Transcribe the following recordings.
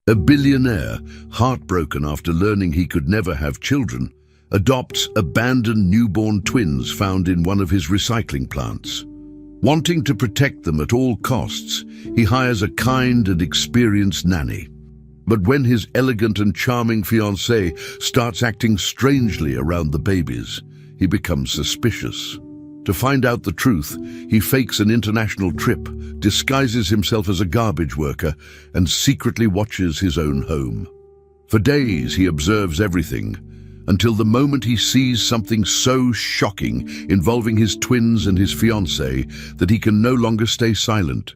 A billionaire, heartbroken after learning he could never have children, adopts abandoned newborn twins found in one of his recycling plants. Wanting to protect them at all costs, he hires a kind and experienced nanny. But when his elegant and charming fiancée starts acting strangely around the babies, he becomes suspicious. To find out the truth, he fakes an international trip, disguises himself as a garbage worker, and secretly watches his own home. For days he observes everything, until the moment he sees something so shocking involving his twins and his fiancée that he can no longer stay silent.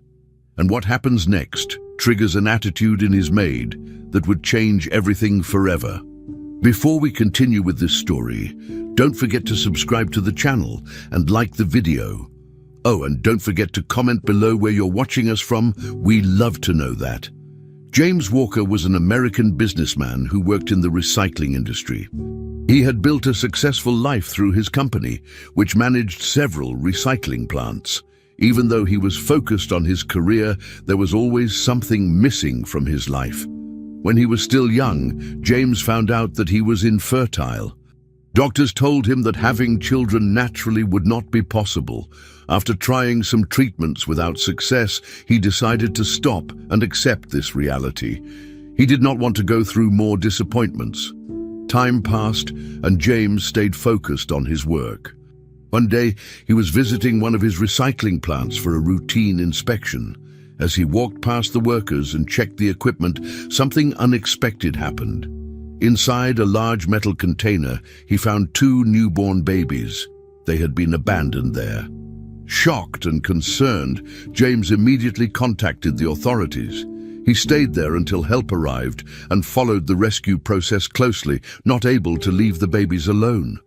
And what happens next triggers an attitude in his maid that would change everything forever. Before we continue with this story, don't forget to subscribe to the channel and like the video. Oh, and don't forget to comment below where you're watching us from. We love to know that. James Walker was an American businessman who worked in the recycling industry. He had built a successful life through his company, which managed several recycling plants. Even though he was focused on his career, there was always something missing from his life. When he was still young, James found out that he was infertile. Doctors told him that having children naturally would not be possible. After trying some treatments without success, he decided to stop and accept this reality. He did not want to go through more disappointments. Time passed, and James stayed focused on his work. One day, he was visiting one of his recycling plants for a routine inspection. As he walked past the workers and checked the equipment, something unexpected happened. Inside a large metal container, he found 2 newborn babies. They had been abandoned there. Shocked and concerned, James immediately contacted the authorities. He stayed there until help arrived and followed the rescue process closely, not able to leave the babies alone.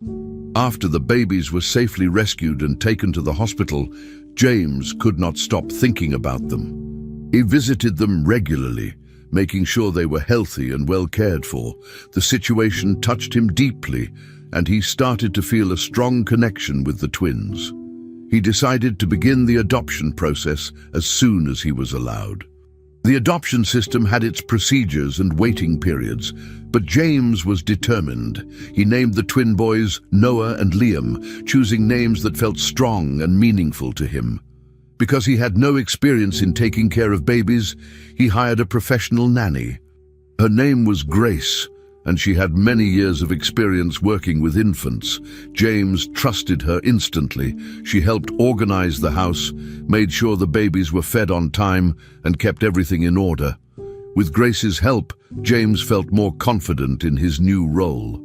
After the babies were safely rescued and taken to the hospital, James could not stop thinking about them. He visited them regularly, making sure they were healthy and well cared for. The situation touched him deeply, and he started to feel a strong connection with the twins. He decided to begin the adoption process as soon as he was allowed. The adoption system had its procedures and waiting periods, but James was determined. He named the twin boys Noah and Liam, choosing names that felt strong and meaningful to him. Because he had no experience in taking care of babies, he hired a professional nanny. Her name was Grace, and she had many years of experience working with infants. James trusted her instantly. She helped organize the house, made sure the babies were fed on time, and kept everything in order. With Grace's help, James felt more confident in his new role.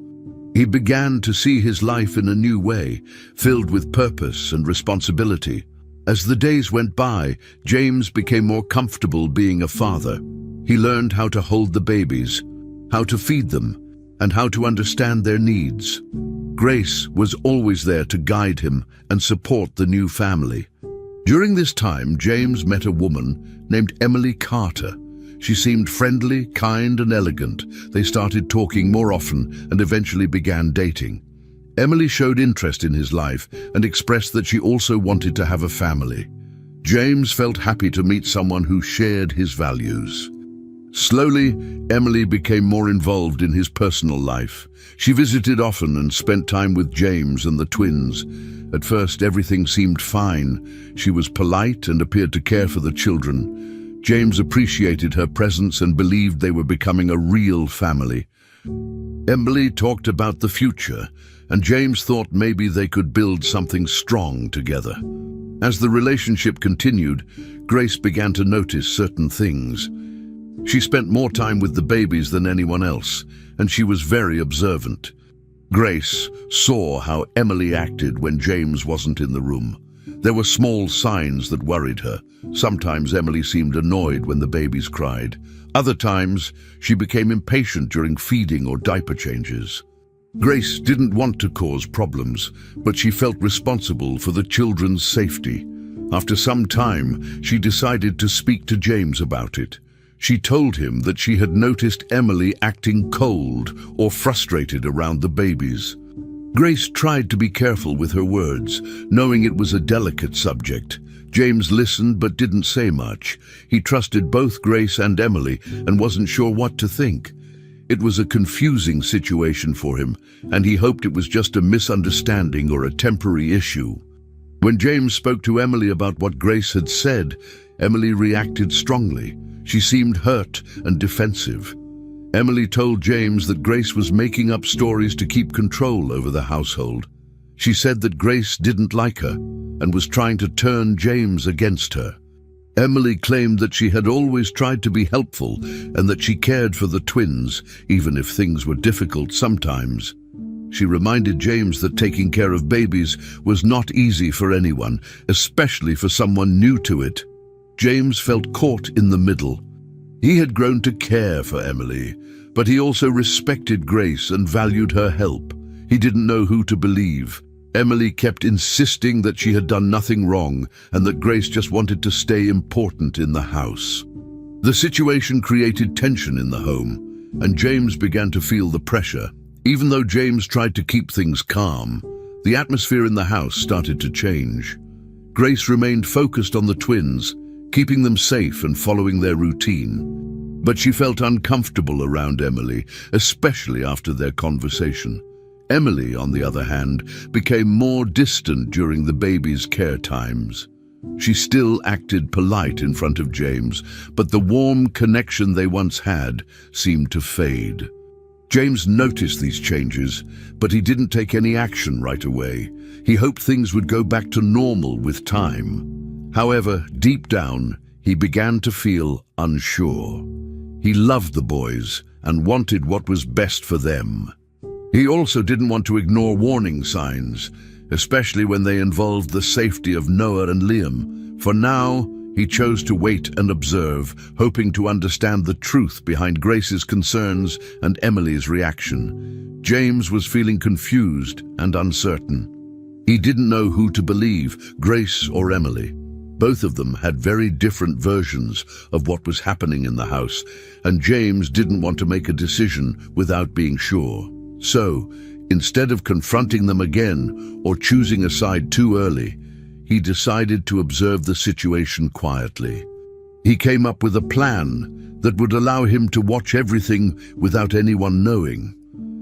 He began to see his life in a new way, filled with purpose and responsibility. As the days went by, James became more comfortable being a father. He learned how to hold the babies, how to feed them, and how to understand their needs. Grace was always there to guide him and support the new family. During this time, James met a woman named Emily Carter. She seemed friendly, kind, and elegant. They started talking more often and eventually began dating. Emily showed interest in his life and expressed that she also wanted to have a family. James felt happy to meet someone who shared his values. Slowly, Emily became more involved in his personal life. She visited often and spent time with James and the twins. At first, everything seemed fine. She was polite and appeared to care for the children. James appreciated her presence and believed they were becoming a real family. Emily talked about the future, and James thought maybe they could build something strong together. As the relationship continued, Grace began to notice certain things. She spent more time with the babies than anyone else, and she was very observant. Grace saw how Emily acted when James wasn't in the room. There were small signs that worried her. Sometimes Emily seemed annoyed when the babies cried. Other times, she became impatient during feeding or diaper changes. Grace didn't want to cause problems, but she felt responsible for the children's safety. After some time, she decided to speak to James about it. She told him that she had noticed Emily acting cold or frustrated around the babies. Grace tried to be careful with her words, knowing it was a delicate subject. James listened but didn't say much. He trusted both Grace and Emily and wasn't sure what to think. It was a confusing situation for him, and he hoped it was just a misunderstanding or a temporary issue. When James spoke to Emily about what Grace had said, Emily reacted strongly. She seemed hurt and defensive. Emily told James that Grace was making up stories to keep control over the household. She said that Grace didn't like her and was trying to turn James against her. Emily claimed that she had always tried to be helpful and that she cared for the twins, even if things were difficult sometimes. She reminded James that taking care of babies was not easy for anyone, especially for someone new to it. James felt caught in the middle. He had grown to care for Emily, but he also respected Grace and valued her help. He didn't know who to believe. Emily kept insisting that she had done nothing wrong and that Grace just wanted to stay important in the house. The situation created tension in the home, and James began to feel the pressure. Even though James tried to keep things calm, the atmosphere in the house started to change. Grace remained focused on the twins, keeping them safe and following their routine. But she felt uncomfortable around Emily, especially after their conversation. Emily, on the other hand, became more distant during the baby's care times. She still acted polite in front of James, but the warm connection they once had seemed to fade. James noticed these changes, but he didn't take any action right away. He hoped things would go back to normal with time. However, deep down, he began to feel unsure. He loved the boys and wanted what was best for them. He also didn't want to ignore warning signs, especially when they involved the safety of Noah and Liam. For now, he chose to wait and observe, hoping to understand the truth behind Grace's concerns and Emily's reaction. James was feeling confused and uncertain. He didn't know who to believe, Grace or Emily. Both of them had very different versions of what was happening in the house, and James didn't want to make a decision without being sure. So, instead of confronting them again or choosing a side too early, he decided to observe the situation quietly. He came up with a plan that would allow him to watch everything without anyone knowing.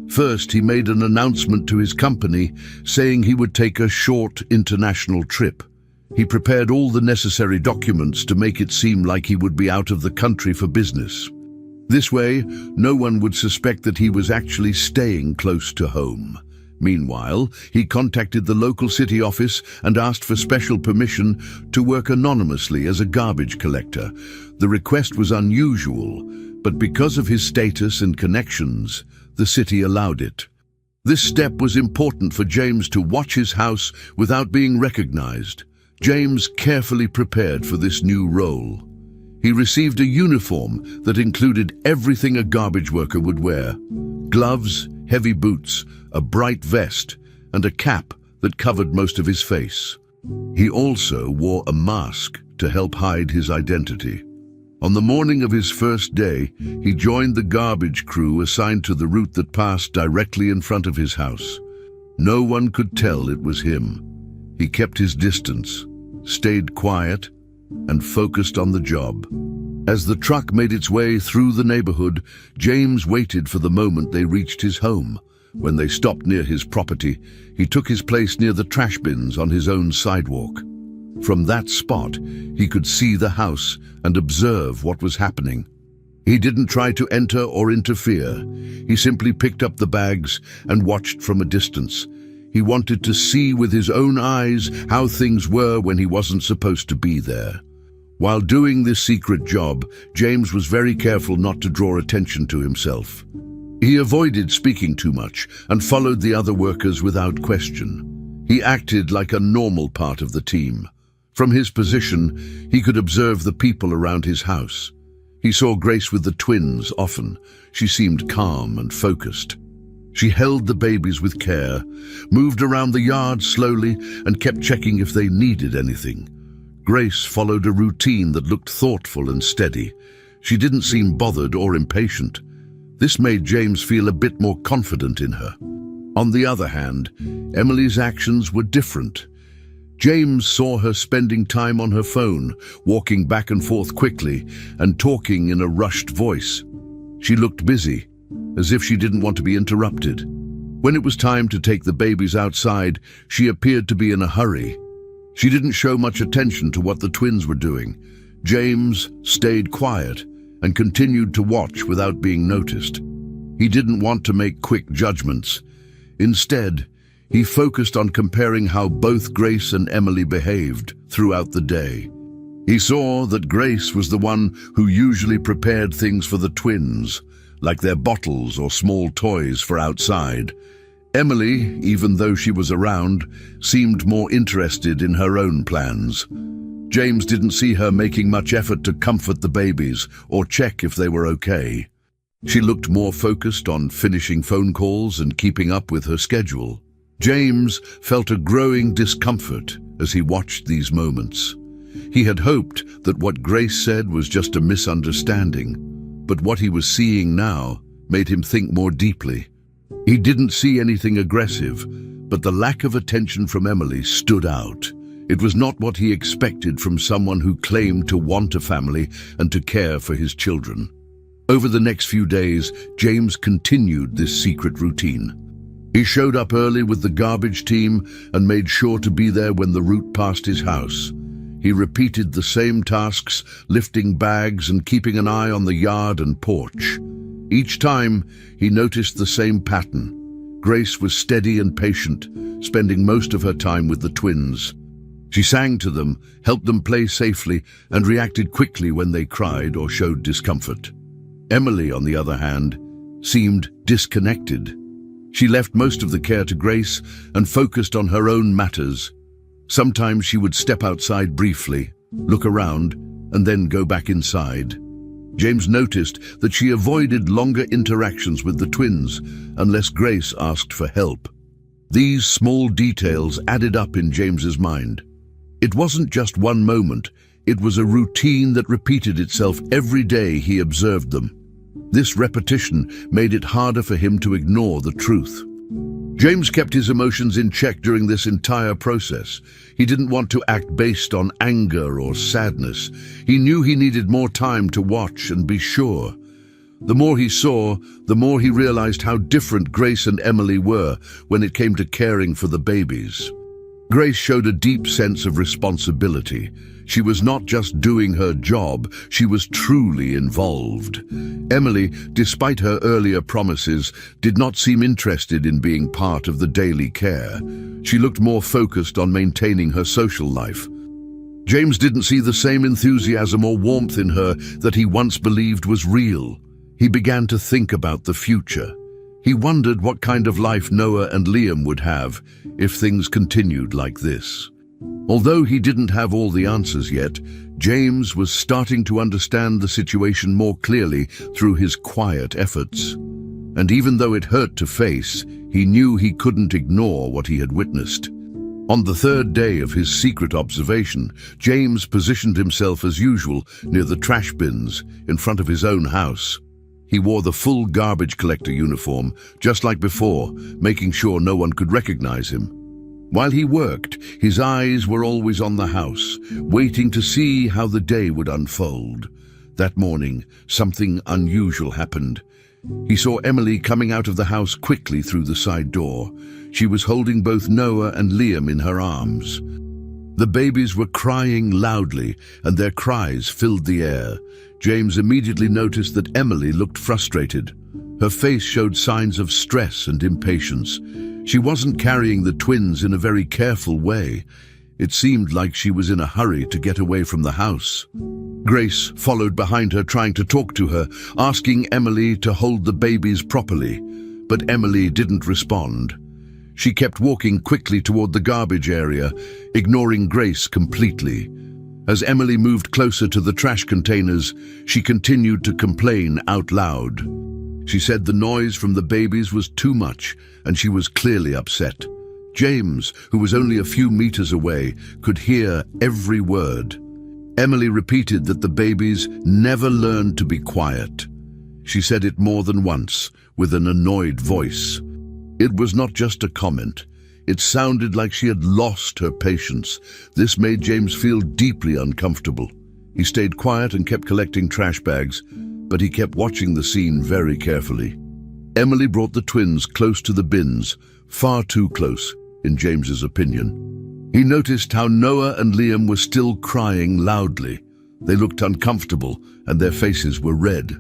First, he made an announcement to his company saying he would take a short international trip. He prepared all the necessary documents to make it seem like he would be out of the country for business. This way, no one would suspect that he was actually staying close to home. Meanwhile, he contacted the local city office and asked for special permission to work anonymously as a garbage collector. The request was unusual, but because of his status and connections, the city allowed it. This step was important for James to watch his house without being recognized. James carefully prepared for this new role. He received a uniform that included everything a garbage worker would wear: gloves, heavy boots, a bright vest, and a cap that covered most of his face. He also wore a mask to help hide his identity. On the morning of his first day, he joined the garbage crew assigned to the route that passed directly in front of his house. No one could tell it was him. He kept his distance, stayed quiet, and focused on the job. As the truck made its way through the neighborhood, James waited for the moment they reached his home. When they stopped near his property, he took his place near the trash bins on his own sidewalk. From that spot, he could see the house and observe what was happening. He didn't try to enter or interfere. He simply picked up the bags and watched from a distance. He wanted to see with his own eyes how things were when he wasn't supposed to be there. While doing this secret job, James was very careful not to draw attention to himself. He avoided speaking too much and followed the other workers without question. He acted like a normal part of the team. From his position, he could observe the people around his house. He saw Grace with the twins often. She seemed calm and focused. She held the babies with care, moved around the yard slowly, and kept checking if they needed anything. Grace followed a routine that looked thoughtful and steady. She didn't seem bothered or impatient. This made James feel a bit more confident in her. On the other hand, Emily's actions were different. James saw her spending time on her phone, walking back and forth quickly and talking in a rushed voice. She looked busy, as if she didn't want to be interrupted. When it was time to take the babies outside, she appeared to be in a hurry. She didn't show much attention to what the twins were doing. James stayed quiet and continued to watch without being noticed. He didn't want to make quick judgments. Instead, he focused on comparing how both Grace and Emily behaved throughout the day. He saw that Grace was the one who usually prepared things for the twins, like their bottles or small toys for outside. Emily, even though she was around, seemed more interested in her own plans. James didn't see her making much effort to comfort the babies or check if they were okay. She looked more focused on finishing phone calls and keeping up with her schedule. James felt a growing discomfort as he watched these moments. He had hoped that what Grace said was just a misunderstanding, but what he was seeing now made him think more deeply. He didn't see anything aggressive, but the lack of attention from Emily stood out. It was not what he expected from someone who claimed to want a family and to care for his children. Over the next few days, James continued this secret routine. He showed up early with the garbage team and made sure to be there when the route passed his house. He repeated the same tasks, lifting bags and keeping an eye on the yard and porch. Each time, he noticed the same pattern. Grace was steady and patient, spending most of her time with the twins. She sang to them, helped them play safely, and reacted quickly when they cried or showed discomfort. Emily, on the other hand, seemed disconnected. She left most of the care to Grace and focused on her own matters. Sometimes she would step outside briefly, look around, and then go back inside. James noticed that she avoided longer interactions with the twins unless Grace asked for help. These small details added up in James's mind. It wasn't just one moment, it was a routine that repeated itself every day he observed them. This repetition made it harder for him to ignore the truth. James kept his emotions in check during this entire process. He didn't want to act based on anger or sadness. He knew he needed more time to watch and be sure. The more he saw, the more he realized how different Grace and Emily were when it came to caring for the babies. Grace showed a deep sense of responsibility. She was not just doing her job, she was truly involved. Emily, despite her earlier promises, did not seem interested in being part of the daily care. She looked more focused on maintaining her social life. James didn't see the same enthusiasm or warmth in her that he once believed was real. He began to think about the future. He wondered what kind of life Noah and Liam would have if things continued like this. Although he didn't have all the answers yet, James was starting to understand the situation more clearly through his quiet efforts. And even though it hurt to face, he knew he couldn't ignore what he had witnessed. On the third day of his secret observation, James positioned himself as usual near the trash bins in front of his own house. He wore the full garbage collector uniform, just like before, making sure no one could recognize him. While he worked, his eyes were always on the house, waiting to see how the day would unfold. That morning, something unusual happened. He saw Emily coming out of the house quickly through the side door. She was holding both Noah and Liam in her arms. The babies were crying loudly, and their cries filled the air. James immediately noticed that Emily looked frustrated. Her face showed signs of stress and impatience. She wasn't carrying the twins in a very careful way. It seemed like she was in a hurry to get away from the house. Grace followed behind her, trying to talk to her, asking Emily to hold the babies properly. But Emily didn't respond. She kept walking quickly toward the garbage area, ignoring Grace completely. As Emily moved closer to the trash containers, she continued to complain out loud. She said the noise from the babies was too much, and she was clearly upset. James, who was only a few meters away, could hear every word. Emily repeated that the babies never learned to be quiet. She said it more than once, with an annoyed voice. It was not just a comment. It sounded like she had lost her patience. This made James feel deeply uncomfortable. He stayed quiet and kept collecting trash bags, but he kept watching the scene very carefully. Emily brought the twins close to the bins, far too close, in James's opinion. He noticed how Noah and Liam were still crying loudly. They looked uncomfortable, and their faces were red.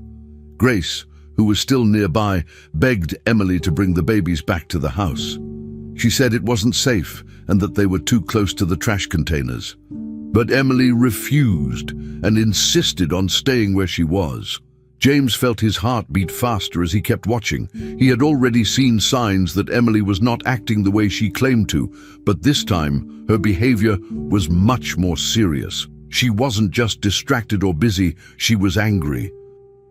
Grace, who was still nearby, begged Emily to bring the babies back to the house. She said it wasn't safe and that they were too close to the trash containers. But Emily refused and insisted on staying where she was. James felt his heart beat faster as he kept watching. He had already seen signs that Emily was not acting the way she claimed to, but this time her behavior was much more serious. She wasn't just distracted or busy, she was angry.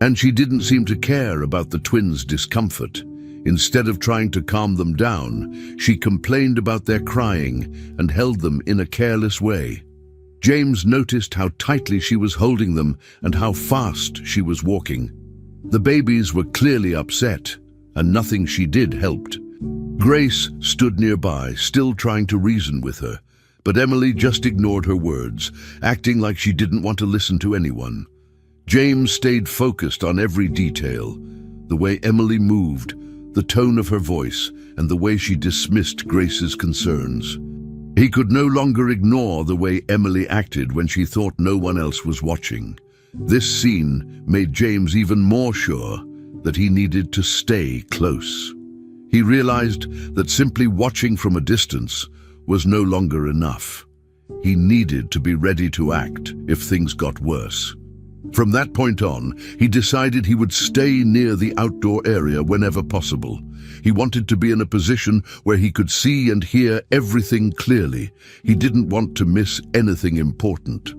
And she didn't seem to care about the twins' discomfort. Instead of trying to calm them down, she complained about their crying and held them in a careless way. James noticed how tightly she was holding them and how fast she was walking. The babies were clearly upset, and nothing she did helped. Grace stood nearby, still trying to reason with her, but Emily just ignored her words, acting like she didn't want to listen to anyone. James stayed focused on every detail, the way Emily moved, the tone of her voice, and the way she dismissed Grace's concerns. He could no longer ignore the way Emily acted when she thought no one else was watching. This scene made James even more sure that he needed to stay close. He realized that simply watching from a distance was no longer enough. He needed to be ready to act if things got worse. From that point on, he decided he would stay near the outdoor area whenever possible. He wanted to be in a position where he could see and hear everything clearly. He didn't want to miss anything important.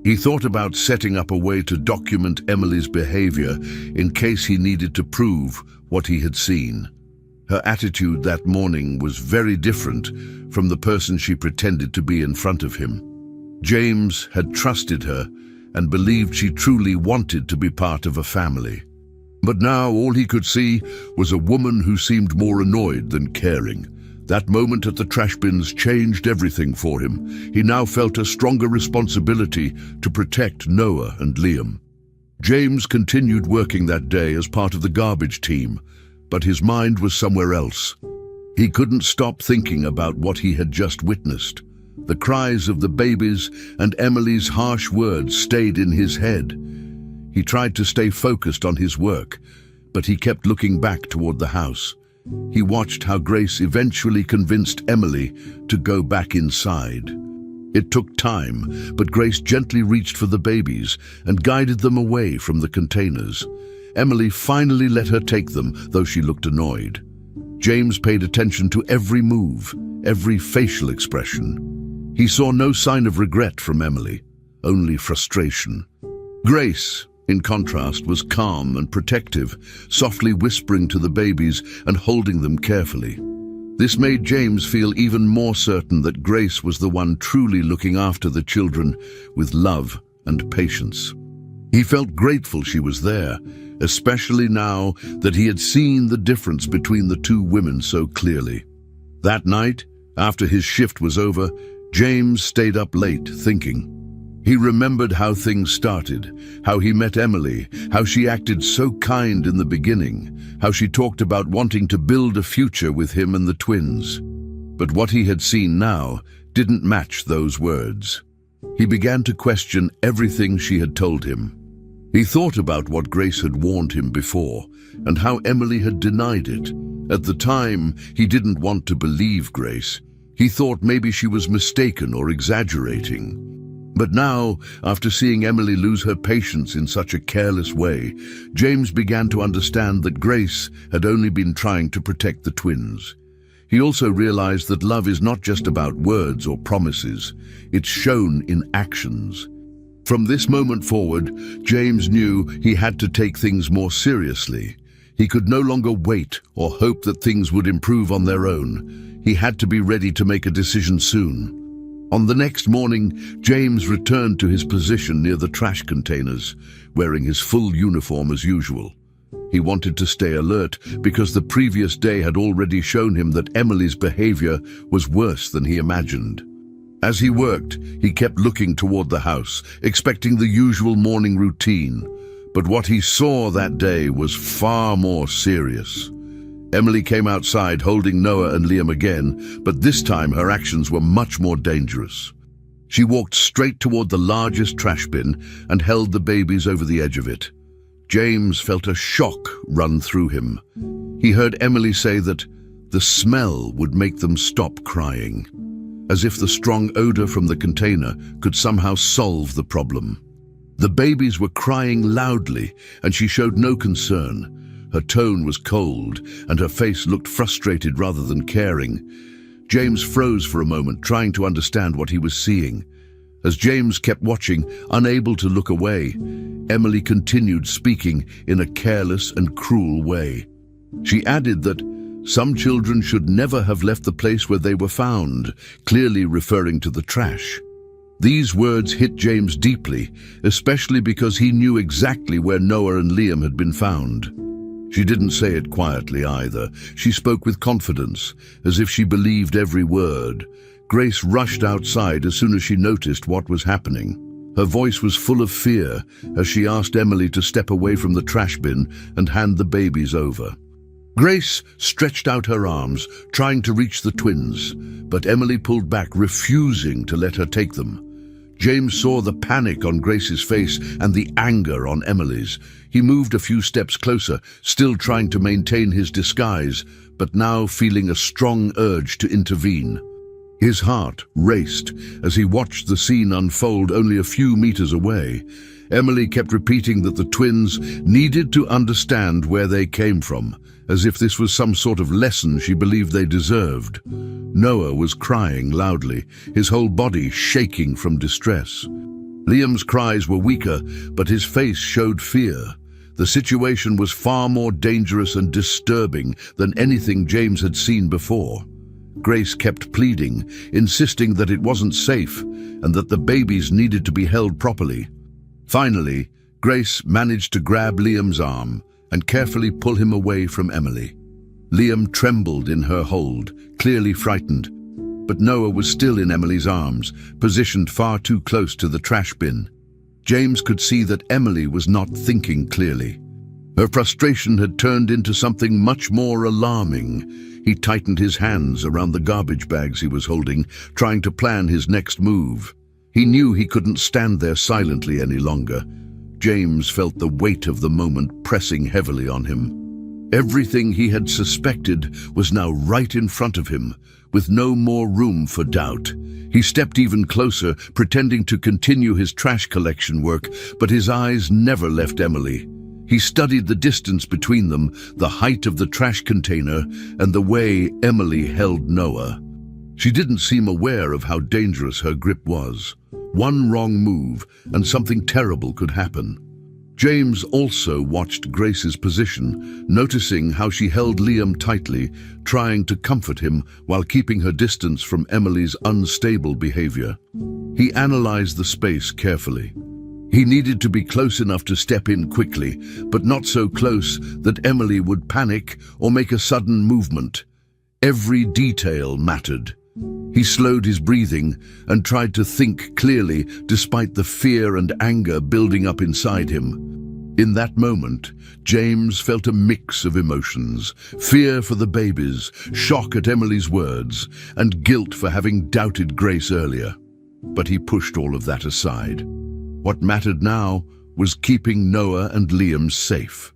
He thought about setting up a way to document Emily's behavior in case he needed to prove what he had seen. Her attitude that morning was very different from the person she pretended to be in front of him. James had trusted her and believed she truly wanted to be part of a family. But now all he could see was a woman who seemed more annoyed than caring. That moment at the trash bins changed everything for him. He now felt a stronger responsibility to protect Noah and Liam. James continued working that day as part of the garbage team, but his mind was somewhere else. He couldn't stop thinking about what he had just witnessed. The cries of the babies and Emily's harsh words stayed in his head. He tried to stay focused on his work, but he kept looking back toward the house. He watched how Grace eventually convinced Emily to go back inside. It took time, but Grace gently reached for the babies and guided them away from the containers. Emily finally let her take them, though she looked annoyed. James paid attention to every move, every facial expression. He saw no sign of regret from Emily, only frustration. Grace, in contrast, was calm and protective, softly whispering to the babies and holding them carefully. This made James feel even more certain that Grace was the one truly looking after the children with love and patience. He felt grateful she was there, especially now that he had seen the difference between the two women so clearly. That night, after his shift was over, James stayed up late thinking. He remembered how things started, how he met Emily, how she acted so kind in the beginning, how she talked about wanting to build a future with him and the twins. But what he had seen now didn't match those words. He began to question everything she had told him. He thought about what Grace had warned him before and how Emily had denied it. At the time, he didn't want to believe Grace. He thought maybe she was mistaken or exaggerating. But now, after seeing Emily lose her patience in such a careless way, James began to understand that Grace had only been trying to protect the twins. He also realized that love is not just about words or promises. It's shown in actions. From this moment forward, James knew he had to take things more seriously. He could no longer wait or hope that things would improve on their own. He had to be ready to make a decision soon. On the next morning, James returned to his position near the trash containers, wearing his full uniform as usual. He wanted to stay alert because the previous day had already shown him that Emily's behavior was worse than he imagined. As he worked, he kept looking toward the house, expecting the usual morning routine. But what he saw that day was far more serious. Emily came outside holding Noah and Liam again, but this time her actions were much more dangerous. She walked straight toward the largest trash bin and held the babies over the edge of it. James felt a shock run through him. He heard Emily say that the smell would make them stop crying, as if the strong odor from the container could somehow solve the problem. The babies were crying loudly, and she showed no concern. Her tone was cold, and her face looked frustrated rather than caring. James froze for a moment, trying to understand what he was seeing. As James kept watching, unable to look away, Emily continued speaking in a careless and cruel way. She added that some children should never have left the place where they were found, clearly referring to the trash. These words hit James deeply, especially because he knew exactly where Noah and Liam had been found. She didn't say it quietly either. She spoke with confidence, as if she believed every word. Grace rushed outside as soon as she noticed what was happening. Her voice was full of fear as she asked Emily to step away from the trash bin and hand the babies over. Grace stretched out her arms, trying to reach the twins, but Emily pulled back, refusing to let her take them. James saw the panic on Grace's face and the anger on Emily's. He moved a few steps closer, still trying to maintain his disguise, but now feeling a strong urge to intervene. His heart raced as he watched the scene unfold only a few meters away. Emily kept repeating that the twins needed to understand where they came from, as if this was some sort of lesson she believed they deserved. Noah was crying loudly, his whole body shaking from distress. Liam's cries were weaker, but his face showed fear. The situation was far more dangerous and disturbing than anything James had seen before. Grace kept pleading, insisting that it wasn't safe and that the babies needed to be held properly. Finally, Grace managed to grab Liam's arm and carefully pull him away from Emily. Liam trembled in her hold, clearly frightened, but Noah was still in Emily's arms, positioned far too close to the trash bin. James could see that Emily was not thinking clearly. Her frustration had turned into something much more alarming. He tightened his hands around the garbage bags he was holding, trying to plan his next move. He knew he couldn't stand there silently any longer. James felt the weight of the moment pressing heavily on him. Everything he had suspected was now right in front of him, with no more room for doubt. He stepped even closer, pretending to continue his trash collection work, but his eyes never left Emily. He studied the distance between them, the height of the trash container, and the way Emily held Noah. She didn't seem aware of how dangerous her grip was. One wrong move, and something terrible could happen. James also watched Grace's position, noticing how she held Liam tightly, trying to comfort him while keeping her distance from Emily's unstable behavior. He analyzed the space carefully. He needed to be close enough to step in quickly, but not so close that Emily would panic or make a sudden movement. Every detail mattered. He slowed his breathing and tried to think clearly despite the fear and anger building up inside him. In that moment, James felt a mix of emotions: fear for the babies, shock at Emily's words, and guilt for having doubted Grace earlier. But he pushed all of that aside. What mattered now was keeping Noah and Liam safe.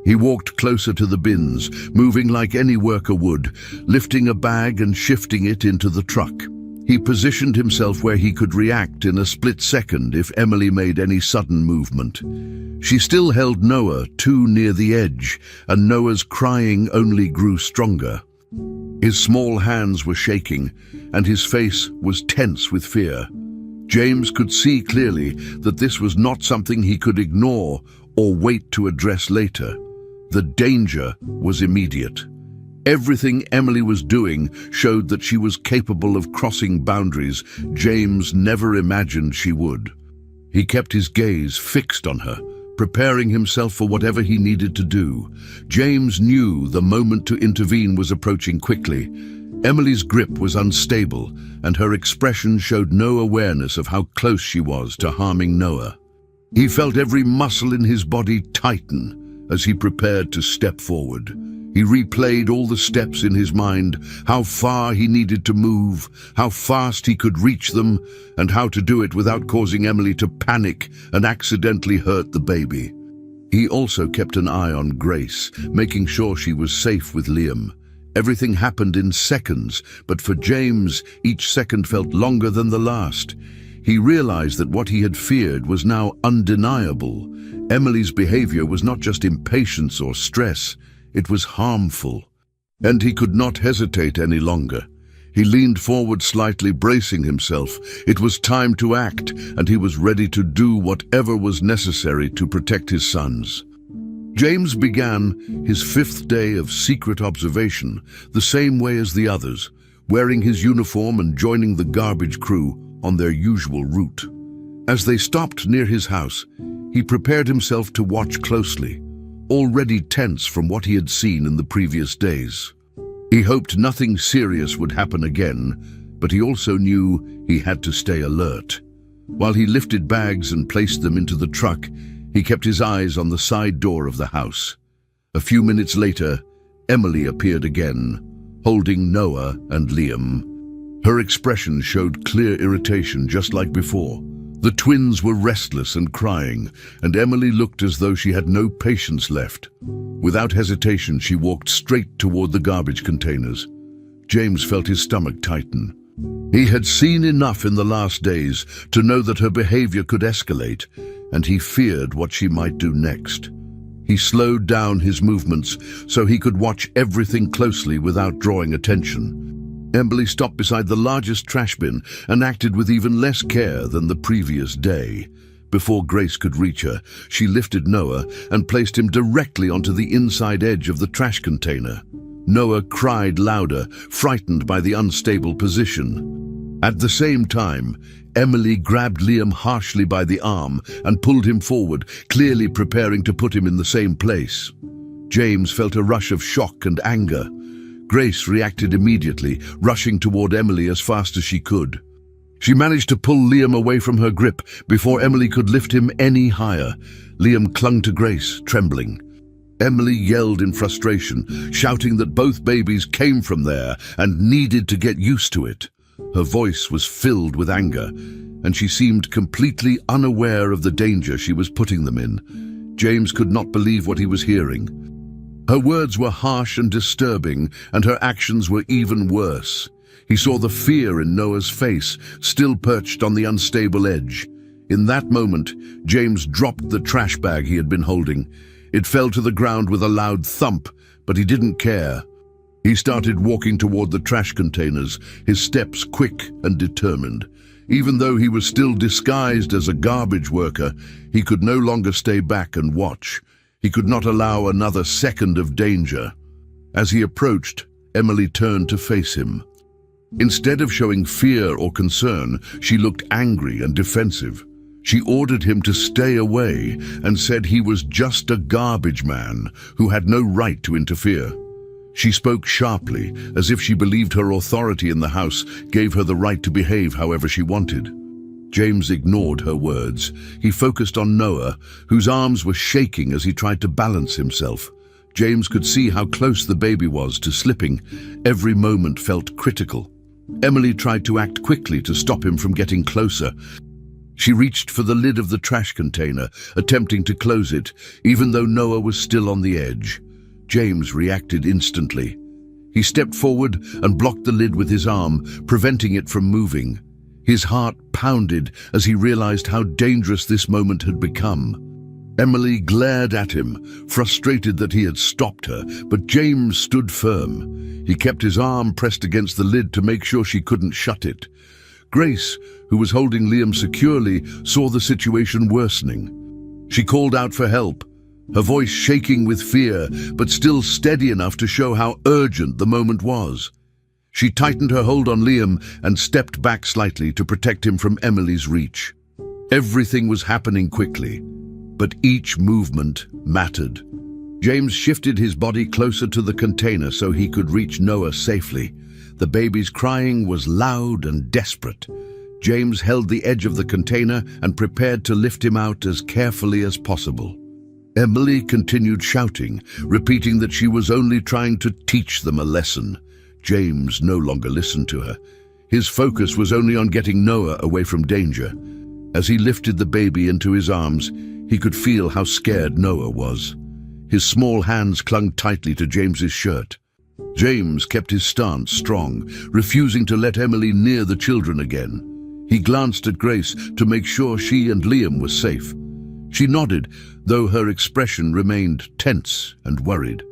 He walked closer to the bins, moving like any worker would, lifting a bag and shifting it into the truck. He positioned himself where he could react in a split second if Emily made any sudden movement. She still held Noah too near the edge, and Noah's crying only grew stronger. His small hands were shaking, and his face was tense with fear. James could see clearly that this was not something he could ignore or wait to address later. The danger was immediate. Everything Emily was doing showed that she was capable of crossing boundaries James never imagined she would. He kept his gaze fixed on her, preparing himself for whatever he needed to do. James knew the moment to intervene was approaching quickly. Emily's grip was unstable, and her expression showed no awareness of how close she was to harming Noah. He felt every muscle in his body tighten as he prepared to step forward. He replayed all the steps in his mind, how far he needed to move, how fast he could reach them, and how to do it without causing Emily to panic and accidentally hurt the baby. He also kept an eye on Grace, making sure she was safe with Liam. Everything happened in seconds, but for James, each second felt longer than the last. He realized that what he had feared was now undeniable. Emily's behavior was not just impatience or stress, it was harmful. And he could not hesitate any longer. He leaned forward slightly, bracing himself. It was time to act, and he was ready to do whatever was necessary to protect his sons. James began his 5th day of secret observation the same way as the others, wearing his uniform and joining the garbage crew on their usual route. As they stopped near his house, he prepared himself to watch closely, already tense from what he had seen in the previous days. He hoped nothing serious would happen again, but he also knew he had to stay alert. While he lifted bags and placed them into the truck, he kept his eyes on the side door of the house. A few minutes later, Emily appeared again, holding Noah and Liam. Her expression showed clear irritation, just like before. The twins were restless and crying, and Emily looked as though she had no patience left. Without hesitation, she walked straight toward the garbage containers. James felt his stomach tighten. He had seen enough in the last days to know that her behavior could escalate, and he feared what she might do next. He slowed down his movements so he could watch everything closely without drawing attention. Emily stopped beside the largest trash bin and acted with even less care than the previous day. Before Grace could reach her, she lifted Noah and placed him directly onto the inside edge of the trash container. Noah cried louder, frightened by the unstable position. At the same time, Emily grabbed Liam harshly by the arm and pulled him forward, clearly preparing to put him in the same place. James felt a rush of shock and anger. Grace reacted immediately, rushing toward Emily as fast as she could. She managed to pull Liam away from her grip before Emily could lift him any higher. Liam clung to Grace, trembling. Emily yelled in frustration, shouting that both babies came from there and needed to get used to it. Her voice was filled with anger, and she seemed completely unaware of the danger she was putting them in. James could not believe what he was hearing. Her words were harsh and disturbing, and her actions were even worse. He saw the fear in Noah's face, still perched on the unstable edge. In that moment, James dropped the trash bag he had been holding. It fell to the ground with a loud thump, but he didn't care. He started walking toward the trash containers, his steps quick and determined. Even though he was still disguised as a garbage worker, he could no longer stay back and watch. He could not allow another second of danger. As he approached, Emily turned to face him. Instead of showing fear or concern, she looked angry and defensive. She ordered him to stay away and said he was just a garbage man who had no right to interfere. She spoke sharply, as if she believed her authority in the house gave her the right to behave however she wanted. James ignored her words. He focused on Noah, whose arms were shaking as he tried to balance himself. James could see how close the baby was to slipping. Every moment felt critical. Emily tried to act quickly to stop him from getting closer. She reached for the lid of the trash container, attempting to close it, even though Noah was still on the edge. James reacted instantly. He stepped forward and blocked the lid with his arm, preventing it from moving. His heart pounded as he realized how dangerous this moment had become. Emily glared at him, frustrated that he had stopped her, but James stood firm. He kept his arm pressed against the lid to make sure she couldn't shut it. Grace, who was holding Liam securely, saw the situation worsening. She called out for help, her voice shaking with fear, but still steady enough to show how urgent the moment was. She tightened her hold on Liam and stepped back slightly to protect him from Emily's reach. Everything was happening quickly, but each movement mattered. James shifted his body closer to the container so he could reach Noah safely. The baby's crying was loud and desperate. James held the edge of the container and prepared to lift him out as carefully as possible. Emily continued shouting, repeating that she was only trying to teach them a lesson. James no longer listened to her. His focus was only on getting Noah away from danger. As he lifted the baby into his arms, he could feel how scared Noah was. His small hands clung tightly to James's shirt. James kept his stance strong, refusing to let Emily near the children again. He glanced at Grace to make sure she and Liam were safe. She nodded, though her expression remained tense and worried.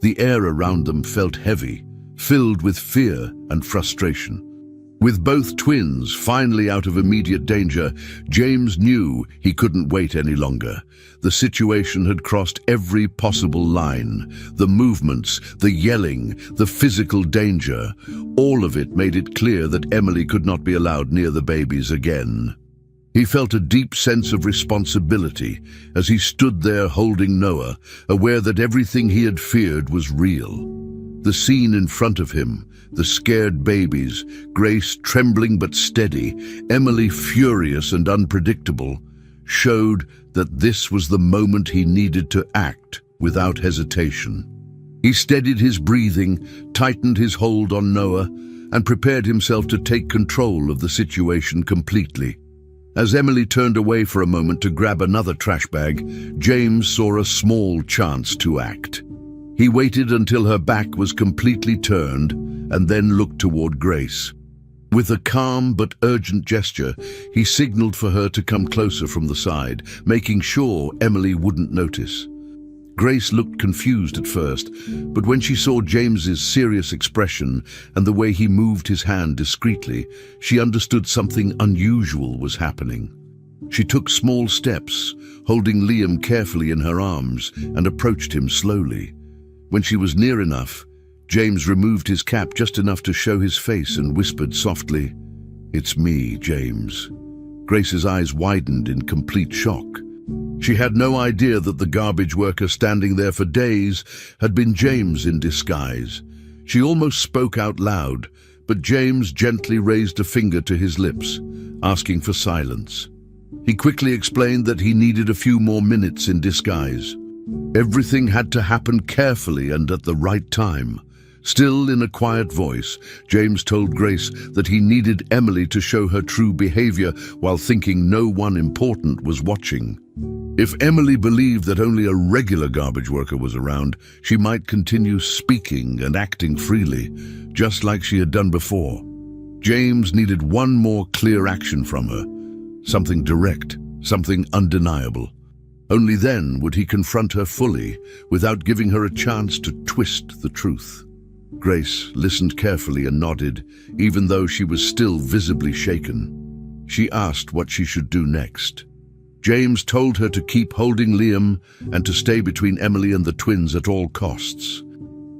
The air around them felt heavy, filled with fear and frustration. With both twins finally out of immediate danger, James knew he couldn't wait any longer. The situation had crossed every possible line. The movements, the yelling, the physical danger, all of it made it clear that Emily could not be allowed near the babies again. He felt a deep sense of responsibility as he stood there holding Noah, aware that everything he had feared was real. The scene in front of him, the scared babies, Grace trembling but steady, Emily furious and unpredictable, showed that this was the moment he needed to act without hesitation. He steadied his breathing, tightened his hold on Noah, and prepared himself to take control of the situation completely. As Emily turned away for a moment to grab another trash bag, James saw a small chance to act. He waited until her back was completely turned and then looked toward Grace. With a calm but urgent gesture, he signaled for her to come closer from the side, making sure Emily wouldn't notice. Grace looked confused at first, but when she saw James's serious expression and the way he moved his hand discreetly, she understood something unusual was happening. She took small steps, holding Liam carefully in her arms, and approached him slowly. When she was near enough, James removed his cap just enough to show his face and whispered softly, "It's me, James." Grace's eyes widened in complete shock. She had no idea that the garbage worker standing there for days had been James in disguise. She almost spoke out loud, but James gently raised a finger to his lips, asking for silence. He quickly explained that he needed a few more minutes in disguise. Everything had to happen carefully and at the right time. Still in a quiet voice, James told Grace that he needed Emily to show her true behavior while thinking no one important was watching. If Emily believed that only a regular garbage worker was around, she might continue speaking and acting freely, just like she had done before. James needed one more clear action from her, something direct, something undeniable. Only then would he confront her fully, without giving her a chance to twist the truth. Grace listened carefully and nodded, even though she was still visibly shaken. She asked what she should do next. James told her to keep holding Liam and to stay between Emily and the twins at all costs.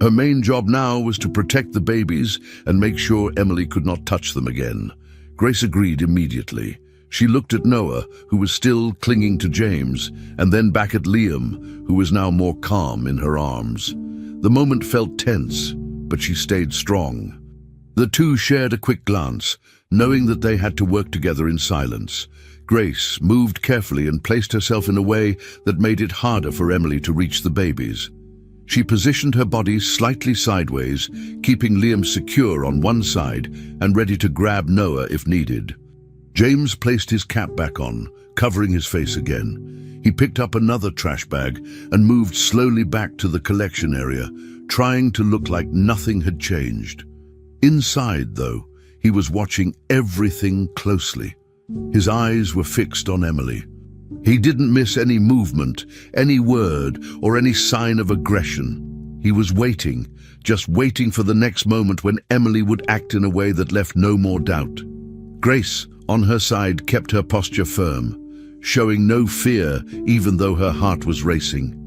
Her main job now was to protect the babies and make sure Emily could not touch them again. Grace agreed immediately. She looked at Noah, who was still clinging to James, and then back at Liam, who was now more calm in her arms. The moment felt tense, but she stayed strong. The two shared a quick glance, knowing that they had to work together in silence. Grace moved carefully and placed herself in a way that made it harder for Emily to reach the babies. She positioned her body slightly sideways, keeping Liam secure on one side and ready to grab Noah if needed. James placed his cap back on, covering his face again. He picked up another trash bag and moved slowly back to the collection area, trying to look like nothing had changed. Inside, though, he was watching everything closely. His eyes were fixed on Emily. He didn't miss any movement, any word, or any sign of aggression. He was waiting, just waiting for the next moment when Emily would act in a way that left no more doubt. Grace, on her side, kept her posture firm, showing no fear even though her heart was racing.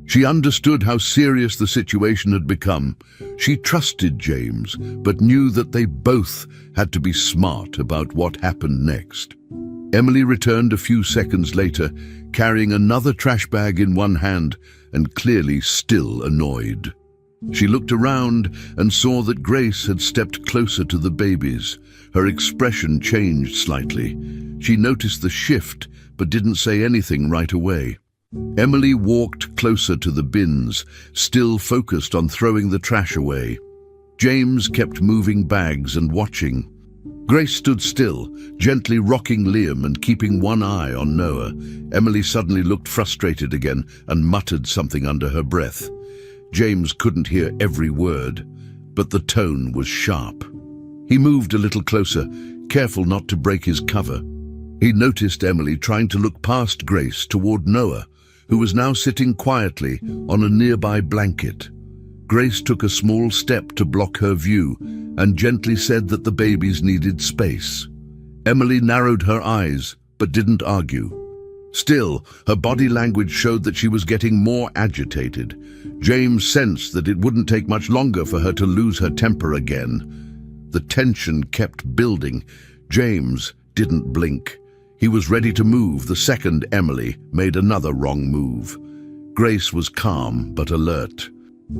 She understood how serious the situation had become. She trusted James, but knew that they both had to be smart about what happened next. Emily returned a few seconds later, carrying another trash bag in one hand and clearly still annoyed. She looked around and saw that Grace had stepped closer to the babies. Her expression changed slightly. She noticed the shift, but didn't say anything right away. Emily walked closer to the bins, still focused on throwing the trash away. James kept moving bags and watching. Grace stood still, gently rocking Liam and keeping one eye on Noah. Emily suddenly looked frustrated again and muttered something under her breath. James couldn't hear every word, but the tone was sharp. He moved a little closer, careful not to break his cover. He noticed Emily trying to look past Grace toward Noah, who was now sitting quietly on a nearby blanket. Grace took a small step to block her view and gently said that the babies needed space. Emily narrowed her eyes, but didn't argue. Still, her body language showed that she was getting more agitated. James sensed that it wouldn't take much longer for her to lose her temper again. The tension kept building. James didn't blink. He was ready to move the second Emily made another wrong move. Grace was calm but alert.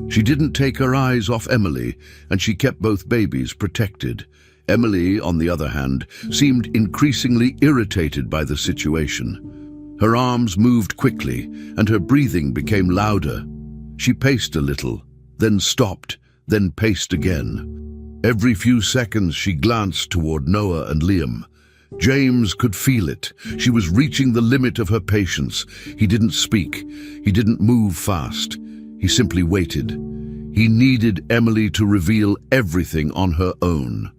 She didn't take her eyes off Emily, and she kept both babies protected. Emily, on the other hand, seemed increasingly irritated by the situation. Her arms moved quickly, and her breathing became louder. She paced a little, then stopped, then paced again. Every few seconds she glanced toward Noah and Liam. James could feel it. She was reaching the limit of her patience. He didn't speak. He didn't move fast. He simply waited. He needed Emily to reveal everything on her own.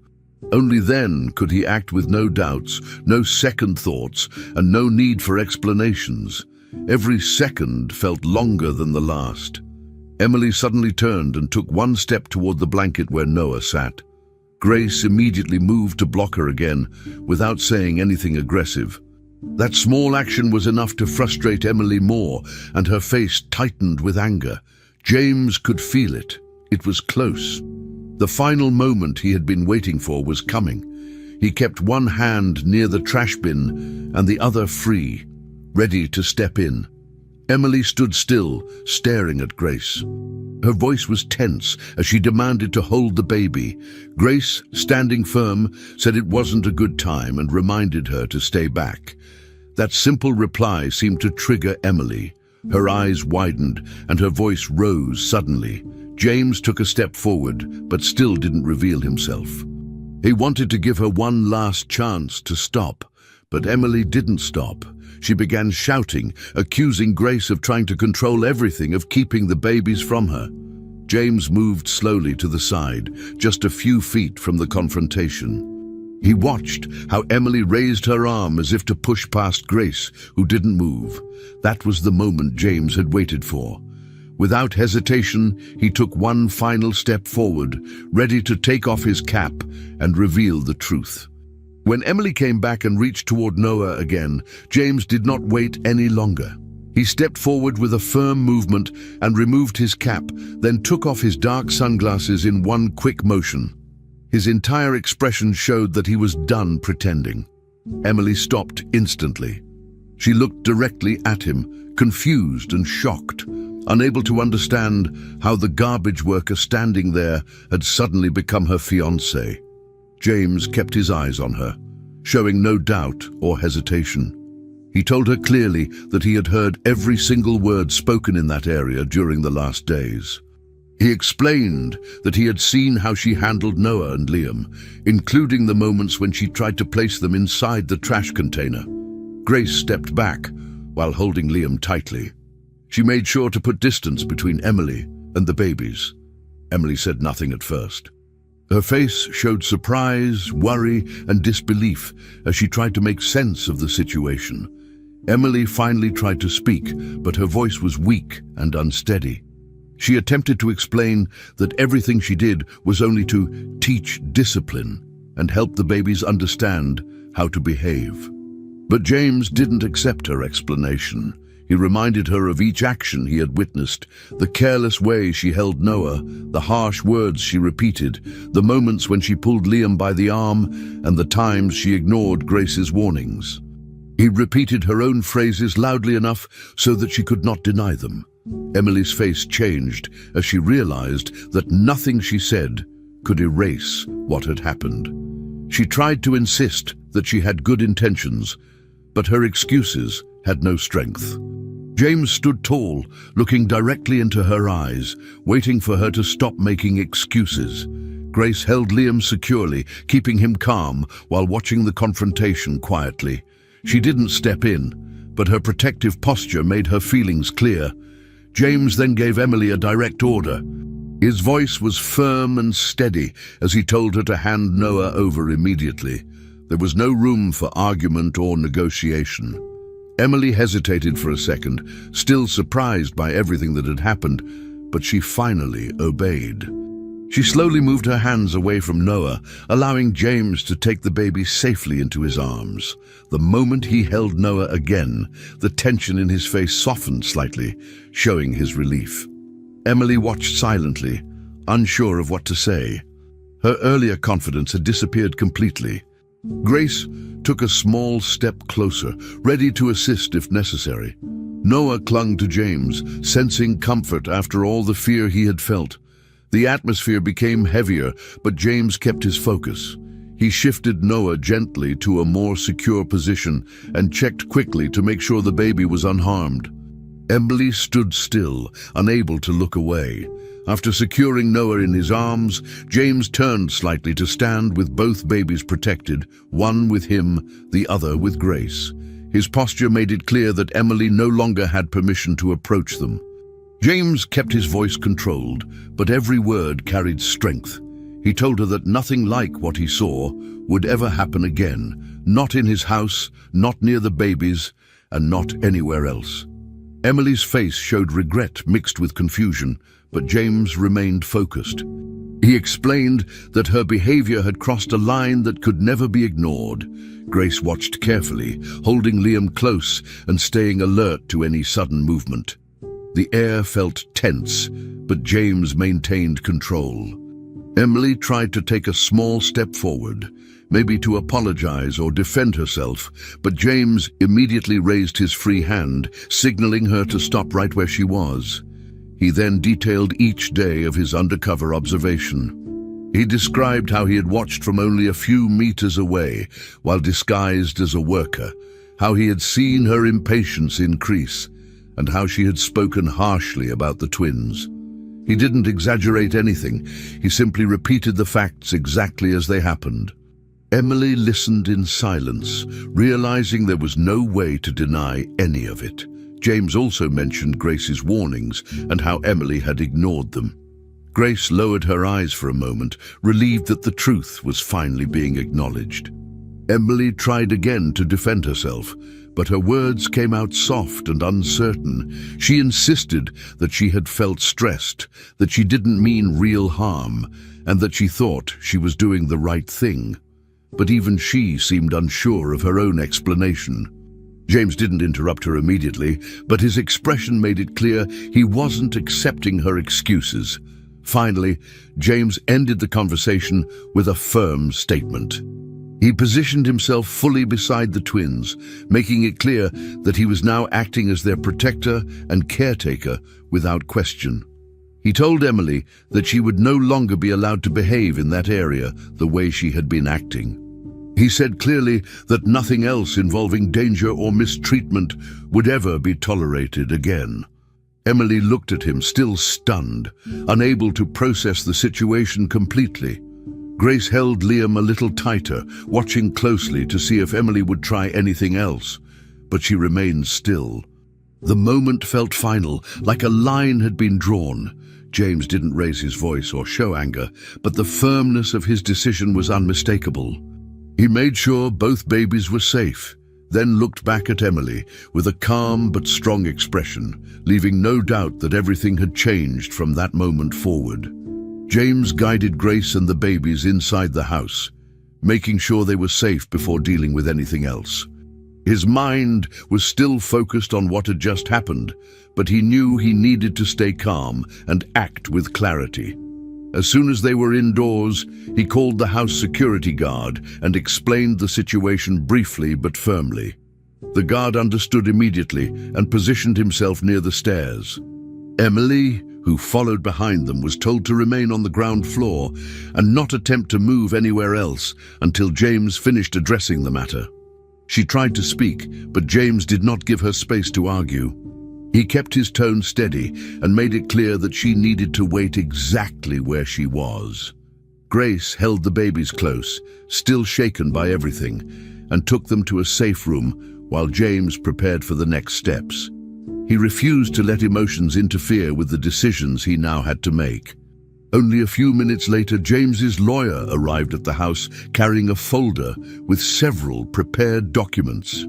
Only then could he act with no doubts, no second thoughts, and no need for explanations. Every second felt longer than the last. Emily suddenly turned and took one step toward the blanket where Noah sat. Grace immediately moved to block her again, without saying anything aggressive. That small action was enough to frustrate Emily more, and her face tightened with anger. James could feel it. It was close. The final moment he had been waiting for was coming. He kept one hand near the trash bin and the other free, ready to step in. Emily stood still, staring at Grace. Her voice was tense as she demanded to hold the baby. Grace, standing firm, said it wasn't a good time and reminded her to stay back. That simple reply seemed to trigger Emily. Her eyes widened and her voice rose suddenly. James took a step forward, but still didn't reveal himself. He wanted to give her one last chance to stop, but Emily didn't stop. She began shouting, accusing Grace of trying to control everything, of keeping the babies from her. James moved slowly to the side, just a few feet from the confrontation. He watched how Emily raised her arm as if to push past Grace, who didn't move. That was the moment James had waited for. Without hesitation, he took one final step forward, ready to take off his cap and reveal the truth. When Emily came back and reached toward Noah again, James did not wait any longer. He stepped forward with a firm movement and removed his cap, then took off his dark sunglasses in one quick motion. His entire expression showed that he was done pretending. Emily stopped instantly. She looked directly at him, confused and shocked, unable to understand how the garbage worker standing there had suddenly become her fiancé. James kept his eyes on her, showing no doubt or hesitation. He told her clearly that he had heard every single word spoken in that area during the last days. He explained that he had seen how she handled Noah and Liam, including the moments when she tried to place them inside the trash container. Grace stepped back while holding Liam tightly. She made sure to put distance between Emily and the babies. Emily said nothing at first. Her face showed surprise, worry, and disbelief as she tried to make sense of the situation. Emily finally tried to speak, but her voice was weak and unsteady. She attempted to explain that everything she did was only to teach discipline and help the babies understand how to behave. But James didn't accept her explanation. He reminded her of each action he had witnessed, the careless way she held Noah, the harsh words she repeated, the moments when she pulled Liam by the arm, and the times she ignored Grace's warnings. He repeated her own phrases loudly enough so that she could not deny them. Emily's face changed as she realized that nothing she said could erase what had happened. She tried to insist that she had good intentions, but her excuses had no strength. James stood tall, looking directly into her eyes, waiting for her to stop making excuses. Grace held Liam securely, keeping him calm while watching the confrontation quietly. She didn't step in, but her protective posture made her feelings clear. James then gave Emily a direct order. His voice was firm and steady as he told her to hand Noah over immediately. There was no room for argument or negotiation. Emily hesitated for a second, still surprised by everything that had happened, but she finally obeyed. She slowly moved her hands away from Noah, allowing James to take the baby safely into his arms. The moment he held Noah again, the tension in his face softened slightly, showing his relief. Emily watched silently, unsure of what to say. Her earlier confidence had disappeared completely. Grace took a small step closer, ready to assist if necessary. Noah clung to James, sensing comfort after all the fear he had felt. The atmosphere became heavier, but James kept his focus. He shifted Noah gently to a more secure position and checked quickly to make sure the baby was unharmed. Emily stood still, unable to look away. After securing Noah in his arms, James turned slightly to stand with both babies protected, one with him, the other with Grace. His posture made it clear that Emily no longer had permission to approach them. James kept his voice controlled, but every word carried strength. He told her that nothing like what he saw would ever happen again, not in his house, not near the babies, and not anywhere else. Emily's face showed regret mixed with confusion, but James remained focused. He explained that her behavior had crossed a line that could never be ignored. Grace watched carefully, holding Liam close and staying alert to any sudden movement. The air felt tense, but James maintained control. Emily tried to take a small step forward, maybe to apologize or defend herself, but James immediately raised his free hand, signaling her to stop right where she was. He then detailed each day of his undercover observation. He described how he had watched from only a few meters away, while disguised as a worker, how he had seen her impatience increase, and how she had spoken harshly about the twins. He didn't exaggerate anything, he simply repeated the facts exactly as they happened. Emily listened in silence, realizing there was no way to deny any of it. James also mentioned Grace's warnings and how Emily had ignored them. Grace lowered her eyes for a moment, relieved that the truth was finally being acknowledged. Emily tried again to defend herself, but her words came out soft and uncertain. She insisted that she had felt stressed, that she didn't mean real harm, and that she thought she was doing the right thing. But even she seemed unsure of her own explanation. James didn't interrupt her immediately, but his expression made it clear he wasn't accepting her excuses. Finally, James ended the conversation with a firm statement. He positioned himself fully beside the twins, making it clear that he was now acting as their protector and caretaker without question. He told Emily that she would no longer be allowed to behave in that area the way she had been acting. He said clearly that nothing else involving danger or mistreatment would ever be tolerated again. Emily looked at him, still stunned, unable to process the situation completely. Grace held Liam a little tighter, watching closely to see if Emily would try anything else, but she remained still. The moment felt final, like a line had been drawn. James didn't raise his voice or show anger, but the firmness of his decision was unmistakable. He made sure both babies were safe, then looked back at Emily with a calm but strong expression, leaving no doubt that everything had changed from that moment forward. James guided Grace and the babies inside the house, making sure they were safe before dealing with anything else. His mind was still focused on what had just happened, but he knew he needed to stay calm and act with clarity. As soon as they were indoors, he called the house security guard and explained the situation briefly but firmly. The guard understood immediately and positioned himself near the stairs. Emily, who followed behind them, was told to remain on the ground floor and not attempt to move anywhere else until James finished addressing the matter. She tried to speak, but James did not give her space to argue. He kept his tone steady and made it clear that she needed to wait exactly where she was. Grace held the babies close, still shaken by everything, and took them to a safe room while James prepared for the next steps. He refused to let emotions interfere with the decisions he now had to make. Only a few minutes later, James's lawyer arrived at the house carrying a folder with several prepared documents.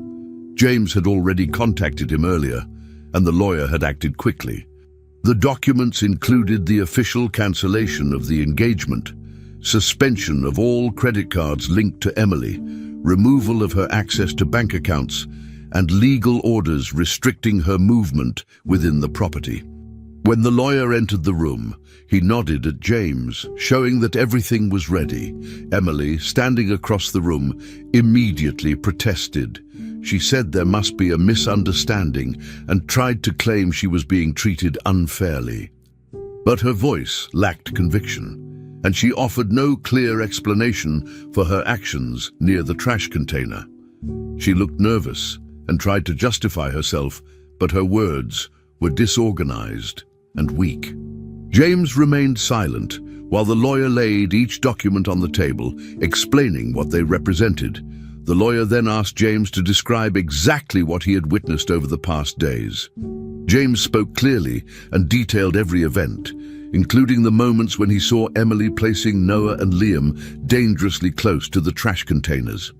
James had already contacted him earlier, and the lawyer had acted quickly. The documents included the official cancellation of the engagement, suspension of all credit cards linked to Emily, removal of her access to bank accounts, and legal orders restricting her movement within the property. When the lawyer entered the room, he nodded at James, showing that everything was ready. Emily, standing across the room, immediately protested. She said there must be a misunderstanding and tried to claim she was being treated unfairly. But her voice lacked conviction, and she offered no clear explanation for her actions near the trash container. She looked nervous and tried to justify herself, but her words were disorganized and weak. James remained silent while the lawyer laid each document on the table, explaining what they represented. The lawyer then asked James to describe exactly what he had witnessed over the past days. James spoke clearly and detailed every event, including the moments when he saw Emily placing Noah and Liam dangerously close to the trash containers.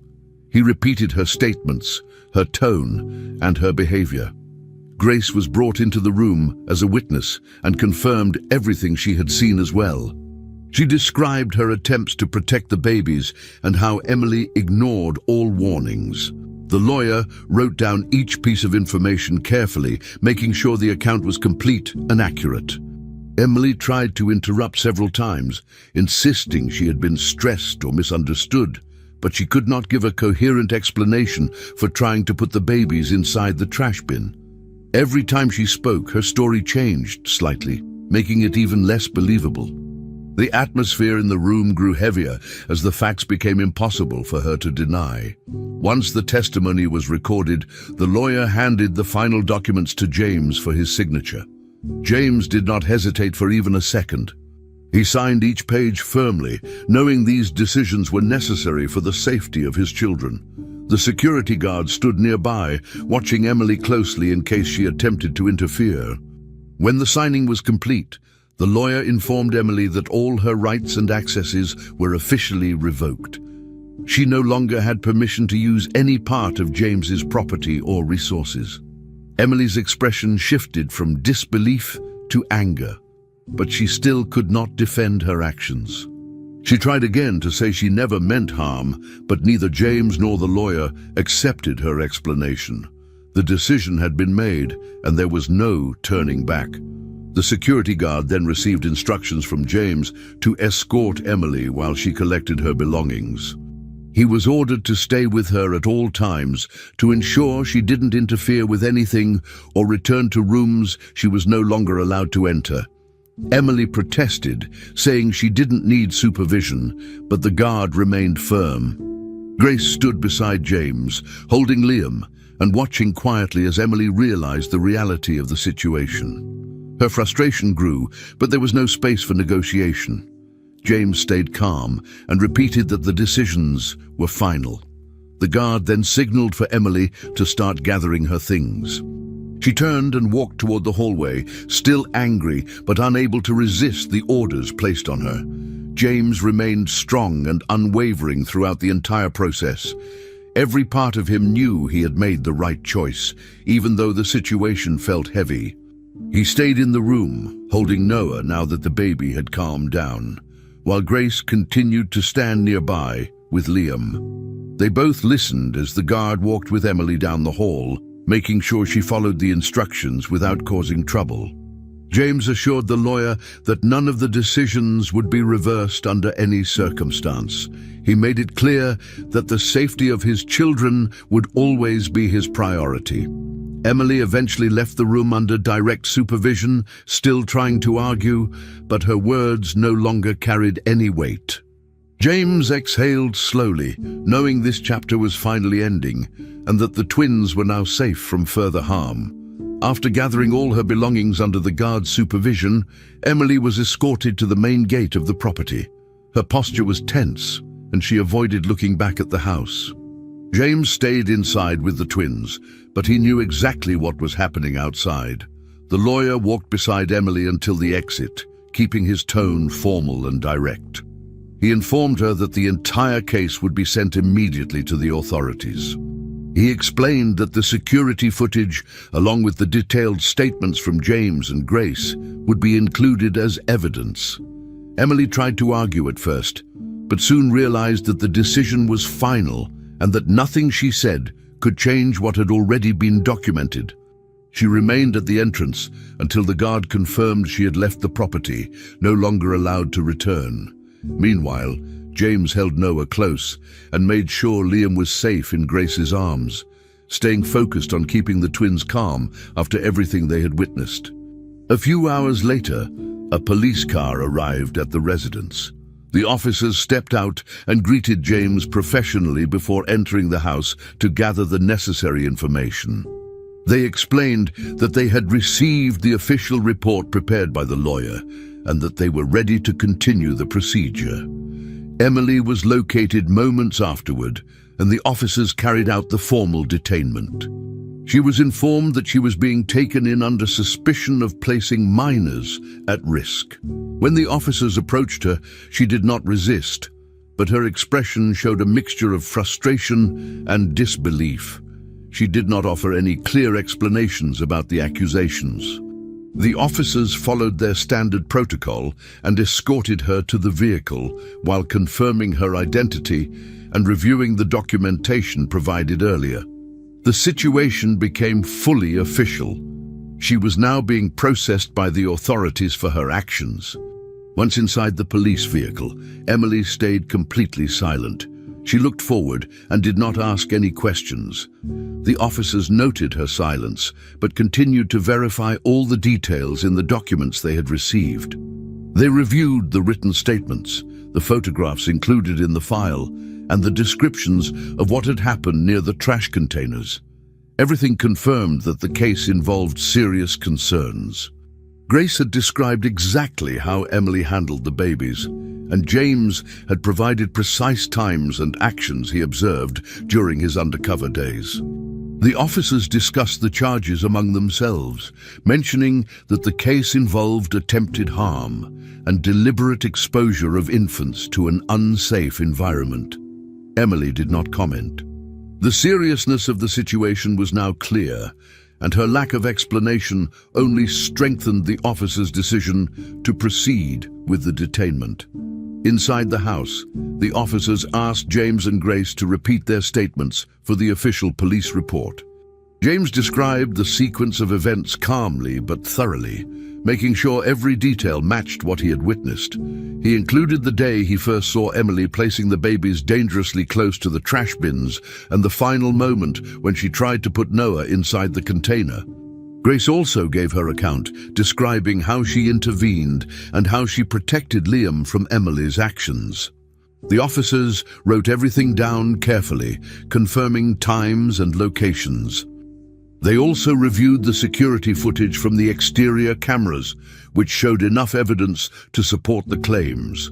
He repeated her statements, her tone, and her behavior. Grace was brought into the room as a witness and confirmed everything she had seen as well. She described her attempts to protect the babies and how Emily ignored all warnings. The lawyer wrote down each piece of information carefully, making sure the account was complete and accurate. Emily tried to interrupt several times, insisting she had been stressed or misunderstood, but she could not give a coherent explanation for trying to put the babies inside the trash bin. Every time she spoke, her story changed slightly, making it even less believable. The atmosphere in the room grew heavier as the facts became impossible for her to deny. Once the testimony was recorded, the lawyer handed the final documents to James for his signature. James did not hesitate for even a second. He signed each page firmly, knowing these decisions were necessary for the safety of his children. The security guard stood nearby, watching Emily closely in case she attempted to interfere. When the signing was complete, the lawyer informed Emily that all her rights and accesses were officially revoked. She no longer had permission to use any part of James's property or resources. Emily's expression shifted from disbelief to anger, but she still could not defend her actions. She tried again to say she never meant harm, but neither James nor the lawyer accepted her explanation. The decision had been made, and there was no turning back. The security guard then received instructions from James to escort Emily while she collected her belongings. He was ordered to stay with her at all times to ensure she didn't interfere with anything or return to rooms she was no longer allowed to enter. Emily protested, saying she didn't need supervision, but the guard remained firm. Grace stood beside James, holding Liam, and watching quietly as Emily realized the reality of the situation. Her frustration grew, but there was no space for negotiation. James stayed calm and repeated that the decisions were final. The guard then signaled for Emily to start gathering her things. She turned and walked toward the hallway, still angry but unable to resist the orders placed on her. James remained strong and unwavering throughout the entire process. Every part of him knew he had made the right choice, even though the situation felt heavy. He stayed in the room, holding Noah now that the baby had calmed down, while Grace continued to stand nearby with Liam. They both listened as the guard walked with Emily down the hall, making sure she followed the instructions without causing trouble. James assured the lawyer that none of the decisions would be reversed under any circumstance. He made it clear that the safety of his children would always be his priority. Emily eventually left the room under direct supervision, still trying to argue, but her words no longer carried any weight. James exhaled slowly, knowing this chapter was finally ending, and that the twins were now safe from further harm. After gathering all her belongings under the guard's supervision, Emily was escorted to the main gate of the property. Her posture was tense, and she avoided looking back at the house. James stayed inside with the twins, but he knew exactly what was happening outside. The lawyer walked beside Emily until the exit, keeping his tone formal and direct. He informed her that the entire case would be sent immediately to the authorities. He explained that the security footage, along with the detailed statements from James and Grace, would be included as evidence. Emily tried to argue at first, but soon realized that the decision was final and that nothing she said could change what had already been documented. She remained at the entrance until the guard confirmed she had left the property, no longer allowed to return. Meanwhile, James held Noah close and made sure Liam was safe in Grace's arms, staying focused on keeping the twins calm after everything they had witnessed. A few hours later, a police car arrived at the residence. The officers stepped out and greeted James professionally before entering the house to gather the necessary information. They explained that they had received the official report prepared by the lawyer and that they were ready to continue the procedure. Emily was located moments afterward, and the officers carried out the formal detainment. She was informed that she was being taken in under suspicion of placing minors at risk. When the officers approached her, she did not resist, but her expression showed a mixture of frustration and disbelief. She did not offer any clear explanations about the accusations. The officers followed their standard protocol and escorted her to the vehicle while confirming her identity and reviewing the documentation provided earlier. The situation became fully official. She was now being processed by the authorities for her actions. Once inside the police vehicle, Emily stayed completely silent. She looked forward and did not ask any questions. The officers noted her silence, but continued to verify all the details in the documents they had received. They reviewed the written statements, the photographs included in the file, and the descriptions of what had happened near the trash containers. Everything confirmed that the case involved serious concerns. Grace had described exactly how Emily handled the babies, and James had provided precise times and actions he observed during his undercover days. The officers discussed the charges among themselves, mentioning that the case involved attempted harm and deliberate exposure of infants to an unsafe environment. Emily did not comment. The seriousness of the situation was now clear, and her lack of explanation only strengthened the officers' decision to proceed with the detainment. Inside the house, the officers asked James and Grace to repeat their statements for the official police report. James described the sequence of events calmly but thoroughly, making sure every detail matched what he had witnessed. He included the day he first saw Emily placing the babies dangerously close to the trash bins and the final moment when she tried to put Noah inside the container. Grace also gave her account, describing how she intervened and how she protected Liam from Emily's actions. The officers wrote everything down carefully, confirming times and locations. They also reviewed the security footage from the exterior cameras, which showed enough evidence to support the claims.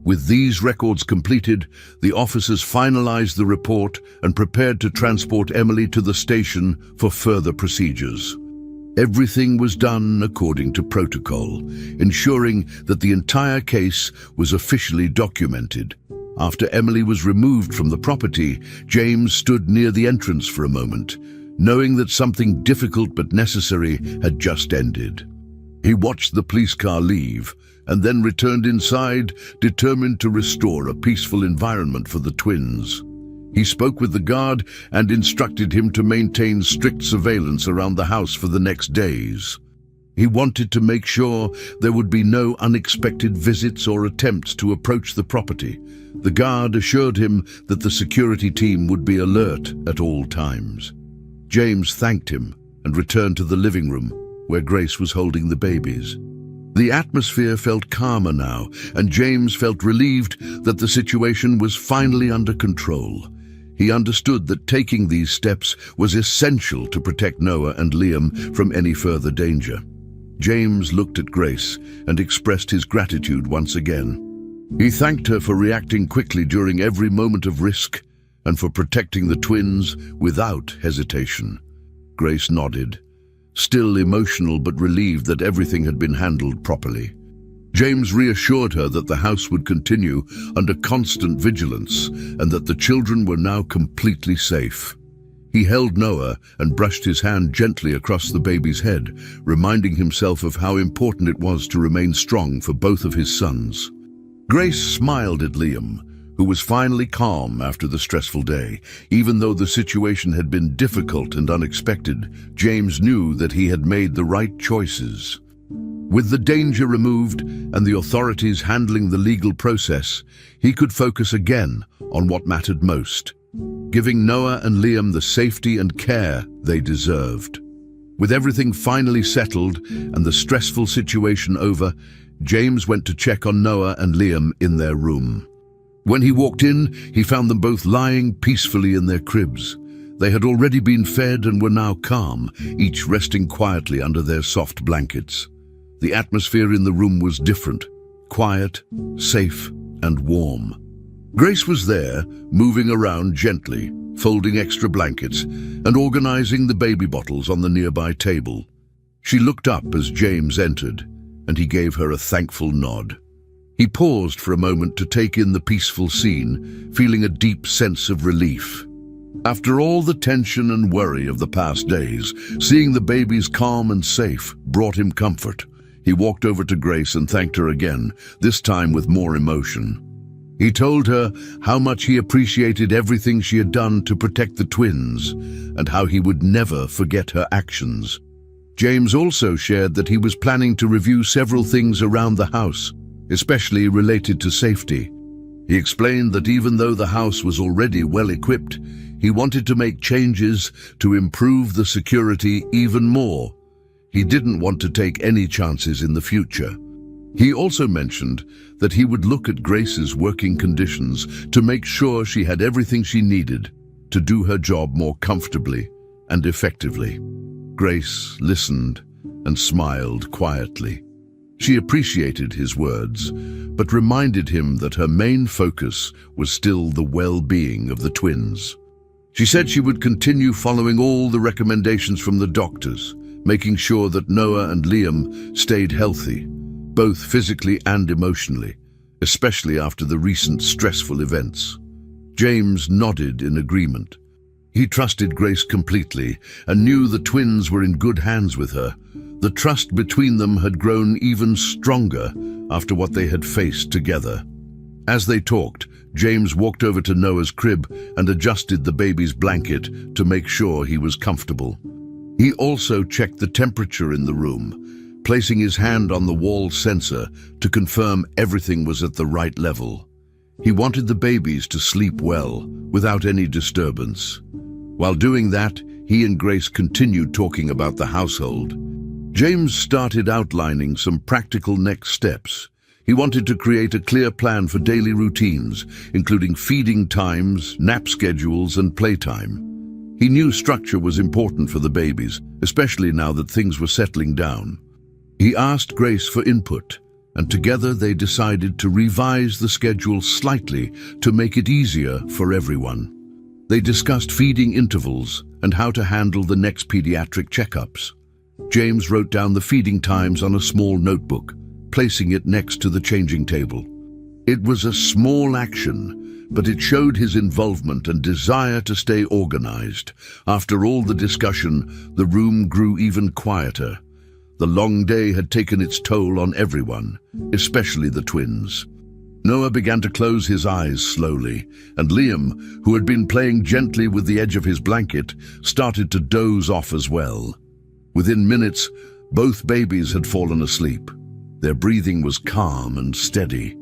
With these records completed, the officers finalized the report and prepared to transport Emily to the station for further procedures. Everything was done according to protocol, ensuring that the entire case was officially documented. After Emily was removed from the property, James stood near the entrance for a moment, knowing that something difficult but necessary had just ended. He watched the police car leave and then returned inside, determined to restore a peaceful environment for the twins. He spoke with the guard and instructed him to maintain strict surveillance around the house for the next days. He wanted to make sure there would be no unexpected visits or attempts to approach the property. The guard assured him that the security team would be alert at all times. James thanked him and returned to the living room, where Grace was holding the babies. The atmosphere felt calmer now, and James felt relieved that the situation was finally under control. He understood that taking these steps was essential to protect Noah and Liam from any further danger. James looked at Grace and expressed his gratitude once again. He thanked her for reacting quickly during every moment of risk and for protecting the twins without hesitation. Grace nodded, still emotional but relieved that everything had been handled properly. James reassured her that the house would continue under constant vigilance and that the children were now completely safe. He held Noah and brushed his hand gently across the baby's head, reminding himself of how important it was to remain strong for both of his sons. Grace smiled at Liam, who was finally calm after the stressful day. Even though the situation had been difficult and unexpected, James knew that he had made the right choices. With the danger removed and the authorities handling the legal process, he could focus again on what mattered most, giving Noah and Liam the safety and care they deserved. With everything finally settled and the stressful situation over, James went to check on Noah and Liam in their room. When he walked in, he found them both lying peacefully in their cribs. They had already been fed and were now calm, each resting quietly under their soft blankets. The atmosphere in the room was different, quiet, safe, and warm. Grace was there, moving around gently, folding extra blankets, and organizing the baby bottles on the nearby table. She looked up as James entered, and he gave her a thankful nod. He paused for a moment to take in the peaceful scene, feeling a deep sense of relief. After all the tension and worry of the past days, seeing the babies calm and safe brought him comfort. He walked over to Grace and thanked her again, this time with more emotion. He told her how much he appreciated everything she had done to protect the twins and how he would never forget her actions. James also shared that he was planning to review several things around the house, especially related to safety. He explained that even though the house was already well equipped, he wanted to make changes to improve the security even more. He didn't want to take any chances in the future. He also mentioned that he would look at Grace's working conditions to make sure she had everything she needed to do her job more comfortably and effectively. Grace listened and smiled quietly. She appreciated his words, but reminded him that her main focus was still the well-being of the twins. She said she would continue following all the recommendations from the doctors, making sure that Noah and Liam stayed healthy, both physically and emotionally, especially after the recent stressful events. James nodded in agreement. He trusted Grace completely and knew the twins were in good hands with her. The trust between them had grown even stronger after what they had faced together. As they talked, James walked over to Noah's crib and adjusted the baby's blanket to make sure he was comfortable. He also checked the temperature in the room, placing his hand on the wall sensor to confirm everything was at the right level. He wanted the babies to sleep well, without any disturbance. While doing that, he and Grace continued talking about the household. James started outlining some practical next steps. He wanted to create a clear plan for daily routines, including feeding times, nap schedules, and playtime. He knew structure was important for the babies, especially now that things were settling down. He asked Grace for input, and together they decided to revise the schedule slightly to make it easier for everyone. They discussed feeding intervals and how to handle the next pediatric checkups. James wrote down the feeding times on a small notebook, placing it next to the changing table. It was a small action, but it showed his involvement and desire to stay organized. After all the discussion, the room grew even quieter. The long day had taken its toll on everyone, especially the twins. Noah began to close his eyes slowly, and Liam, who had been playing gently with the edge of his blanket, started to doze off as well. Within minutes, Both babies had fallen asleep. Their breathing was calm and steady.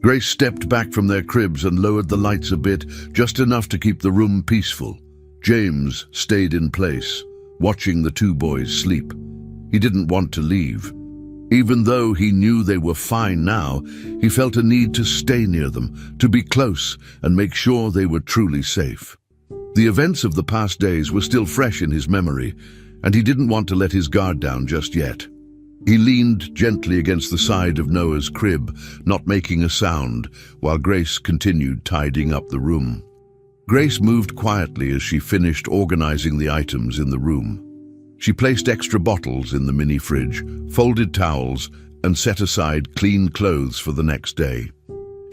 Grace stepped back from their cribs and lowered the lights a bit, just enough to keep the room peaceful. James stayed in place, watching the two boys sleep. He didn't want to leave. Even though he knew they were fine now, he felt a need to stay near them, to be close and make sure they were truly safe. The events of the past days were still fresh in his memory, and he didn't want to let his guard down just yet. He leaned gently against the side of Noah's crib, not making a sound, while Grace continued tidying up the room. Grace moved quietly as she finished organizing the items in the room. She placed extra bottles in the mini fridge, folded towels, and set aside clean clothes for the next day.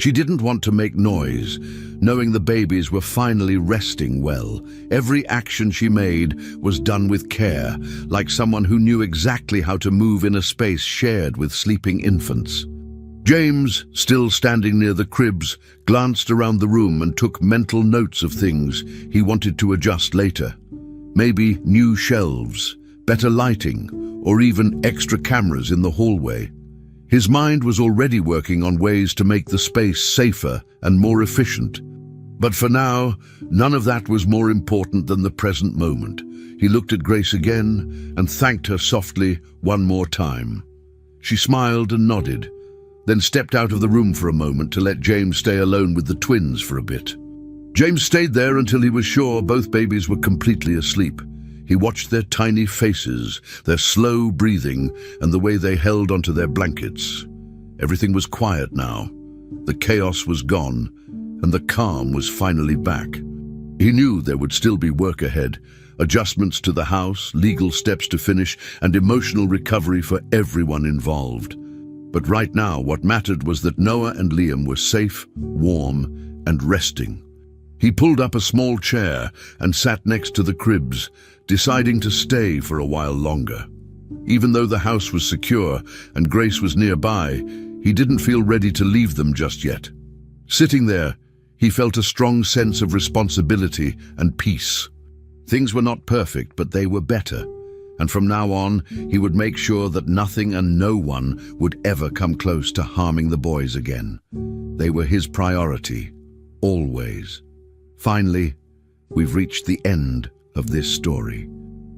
She didn't want to make noise, knowing the babies were finally resting well. Every action she made was done with care, like someone who knew exactly how to move in a space shared with sleeping infants. James, still standing near the cribs, glanced around the room and took mental notes of things he wanted to adjust later. Maybe new shelves, better lighting, or even extra cameras in the hallway. His mind was already working on ways to make the space safer and more efficient. But for now, none of that was more important than the present moment. He looked at Grace again and thanked her softly one more time. She smiled and nodded, then stepped out of the room for a moment to let James stay alone with the twins for a bit. James stayed there until he was sure both babies were completely asleep. He watched their tiny faces, their slow breathing, and the way they held onto their blankets. Everything was quiet now. The chaos was gone, and the calm was finally back. He knew there would still be work ahead, adjustments to the house, legal steps to finish, and emotional recovery for everyone involved. But right now, what mattered was that Noah and Liam were safe, warm, and resting. He pulled up a small chair and sat next to the cribs, deciding to stay for a while longer. Even though the house was secure and Grace was nearby, he didn't feel ready to leave them just yet. Sitting there, he felt a strong sense of responsibility and peace. Things were not perfect, but they were better. And from now on, he would make sure that nothing and no one would ever come close to harming the boys again. They were his priority, always. Finally, we've reached the end of this story.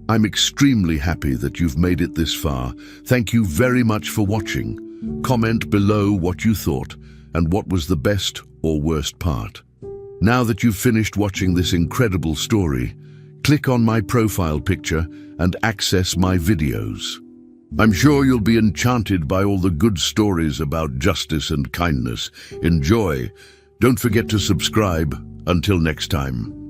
I'm extremely happy that you've made it this far. Thank you very much for watching. Comment below what you thought and what was the best or worst part. Now that you've finished watching this incredible story, click on my profile picture and access my videos. I'm sure you'll be enchanted by all the good stories about justice and kindness. Enjoy. Don't forget to subscribe. Until next time.